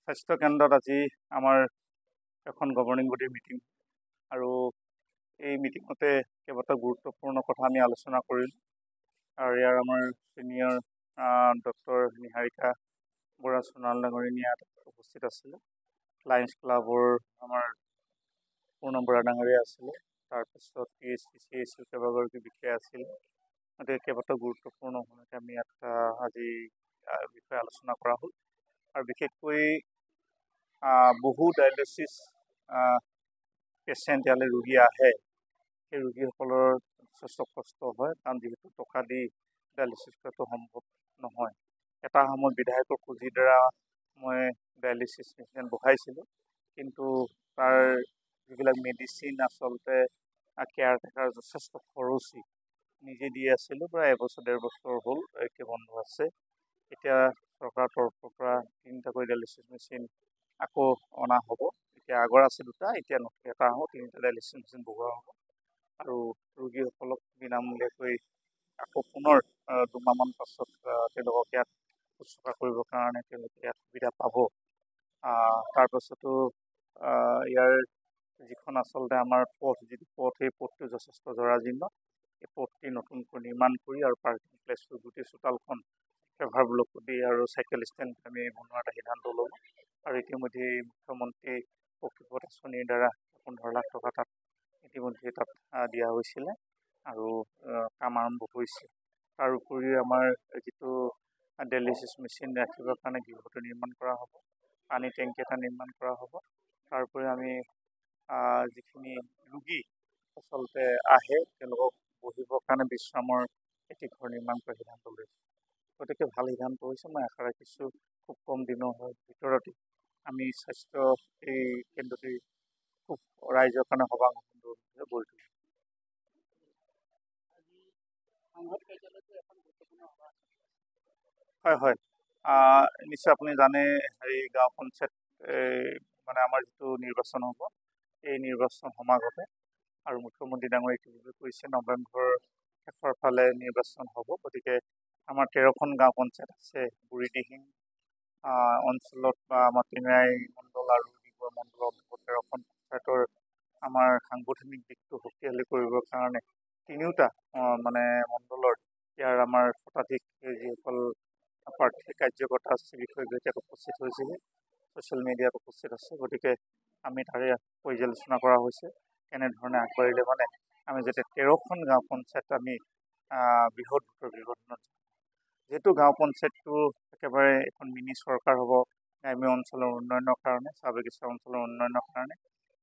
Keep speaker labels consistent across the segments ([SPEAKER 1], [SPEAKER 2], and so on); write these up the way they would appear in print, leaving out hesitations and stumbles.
[SPEAKER 1] স্বাস্থ্য কেন্দ্ৰত আজি আমাৰ এখন গভৰ্ণিং বডিৰ মিটিং আৰু এই মিটিঙতে কেইবাটাও গুৰুত্বপূৰ্ণ কথা আমি আলোচনা কৰিলোঁ আৰু ইয়াৰ আমাৰ ছিনিয়ৰ ডক্টৰ নিহাৰিকা বৰা সোণাল ডাঙৰীয়া ইয়াত উপস্থিত আছিলে। লায়ন্স ক্লাবৰ আমাৰ পূৰ্ণ বৰা ডাঙৰীয়া আছিলে, তাৰপিছত PHCCAC কেইবাগৰাকী বিষয়া আছিলে। গতিকে কেইবাটাও গুৰুত্বপূৰ্ণ ভূমিকা আমি ইয়াত আজি বিষয়ে আলোচনা কৰা হ'ল আৰু বিশেষকৈ বহু ডায়েলিচিছ পেচেণ্ট ইয়ালৈ ৰোগী আহে, সেই ৰোগীসকলৰ যথেষ্ট কষ্ট হয়, কাৰণ যিহেতু টকা দি ডায়েলিচিছ কৰাটো সম্ভৱ নহয়। এটা সময়ত বিধায়কৰ পুঁজিৰ দ্বাৰা মই ডায়েলিচিছ মেচিন বহাইছিলোঁ, কিন্তু তাৰ যিবিলাক মেডিচিন আচলতে কেয়াৰ টেকাৰ যথেষ্ট খৰচী, নিজে দি আছিলোঁ, প্ৰায় এবছৰ 1.5 বছৰ হ'ল এতিয়া বন্ধ আছে। এতিয়া চৰকাৰৰ তৰফৰ পৰা 3টাকৈ ডায়েলিচিছ মেচিন আকৌ অনা হ'ব। এতিয়া আগৰ আছে 2টা, এতিয়া নতুন এটা হ'ব, 3টা ডায়েলিচিছ মেচিন বহোৱা হ'ব আৰু ৰোগীসকলক বিনামূলীয়াকৈ আকৌ পুনৰ 2 মাহমান পাছত তেওঁলোকক ইয়াত শুশ্ৰূষা কৰিবৰ কাৰণে তেওঁলোকে ইয়াত সুবিধা পাব। তাৰপাছতো ইয়াৰ যিখন আচলতে আমাৰ পথ, যিটো পথ, সেই পথটো যথেষ্ট জৰাজীৰ্ণ। এই পথটি নতুনকৈ নিৰ্মাণ কৰি আৰু পাৰ্কিং প্লেচটো গোটেই চোতালখন ফেভাৰ ব্লক দি আৰু চাইকেল ষ্টেণ্ড আমি বনোৱাৰ এটা সিদ্ধান্ত ল'লোঁ আৰু ইতিমধ্যে মুখ্যমন্ত্ৰী পক্ষীপথ আঁচনিৰ দ্বাৰা 15 লাখ টকা তাত ইতিমধ্যে তাত দিয়া হৈছিলে আৰু কাম আৰম্ভ হৈছে। তাৰ উপৰিও আমাৰ যিটো ডায়েলিচিছ মেচিন ৰাখিবৰ কাৰণে গৃহটো নিৰ্মাণ কৰা হ'ব, পানী টেংকি এটা নিৰ্মাণ কৰা হ'ব। তাৰ উপৰিও আমি যিখিনি ৰোগী আচলতে আহে তেওঁলোকক বহিবৰ কাৰণে বিশ্ৰামৰ এটি ঘৰ নিৰ্মাণ কৰাৰ সিদ্ধান্ত লৈছোঁ। গতিকে ভাল সিদ্ধান্ত হৈছে। মই আশা ৰাখিছোঁ খুব কম দিনৰ ভিতৰতে আমি স্বাস্থ্য এই কেন্দ্ৰটি খুব ৰাইজৰ কাৰণে সৰ্বাংগী সুন্দৰভাৱে গঢ়ি তুলিম। হয়, নিশ্চয় আপুনি জানে গাঁও পঞ্চায়ত মানে আমাৰ যিটো নিৰ্বাচন হ'ব, এই নিৰ্বাচন সমাগতে আৰু মুখ্যমন্ত্ৰী ডাঙৰীয়াই ইতিমধ্যে কৈছে নৱেম্বৰৰ শেষৰ ফালে নিৰ্বাচন হ'ব। গতিকে আমাৰ 13খন গাঁও পঞ্চায়ত আছে বুঢ়ীদিহিং অঞ্চলত বা আমাৰ টিঙাই মণ্ডল আৰু ডিগবৈ মণ্ডলত 13খন পঞ্চায়তৰ আমাৰ সাংগঠনিক দিশটো শক্তিশালী কৰিবৰ কাৰণে 3টা মানে মণ্ডলৰ ইয়াৰ আমাৰ শতাধিক যিসকল প্ৰাৰ্থী কাৰ্যকৰ্তা আছে, বিষয়ববীয়া উপস্থিত হৈছেহি, ছ'চিয়েল মিডিয়াত উপস্থিত আছে। গতিকে আমি তাৰে পৰ্যালোচনা কৰা হৈছে কেনেধৰণে আগবাঢ়িলে মানে আমি যাতে 13খন গাঁও পঞ্চায়ত আমি বৃহৎ ব্যৱধানত, যিহেতু গাঁও পঞ্চায়তটো একেবাৰে এখন মিনি চৰকাৰ হ'ব গ্ৰাম্য অঞ্চলৰ উন্নয়নৰ কাৰণে, চাহ বাগিচা অঞ্চলৰ উন্নয়নৰ কাৰণে।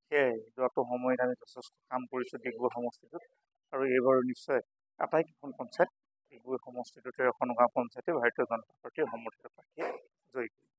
[SPEAKER 1] সেয়াই যোৱাটো সময়ত আমি যথেষ্ট কাম কৰিছোঁ ডিগবৈ সমষ্টিটোত আৰু এইবাৰো নিশ্চয় আটাইকেইখন পঞ্চায়ত ডিগবৈ সমষ্টিটোত 13খন গাঁও পঞ্চায়তে ভাৰতীয় জনতা পাৰ্টীৰ সমৰ্থিত প্ৰাৰ্থীয়ে জয়ী কৰিব।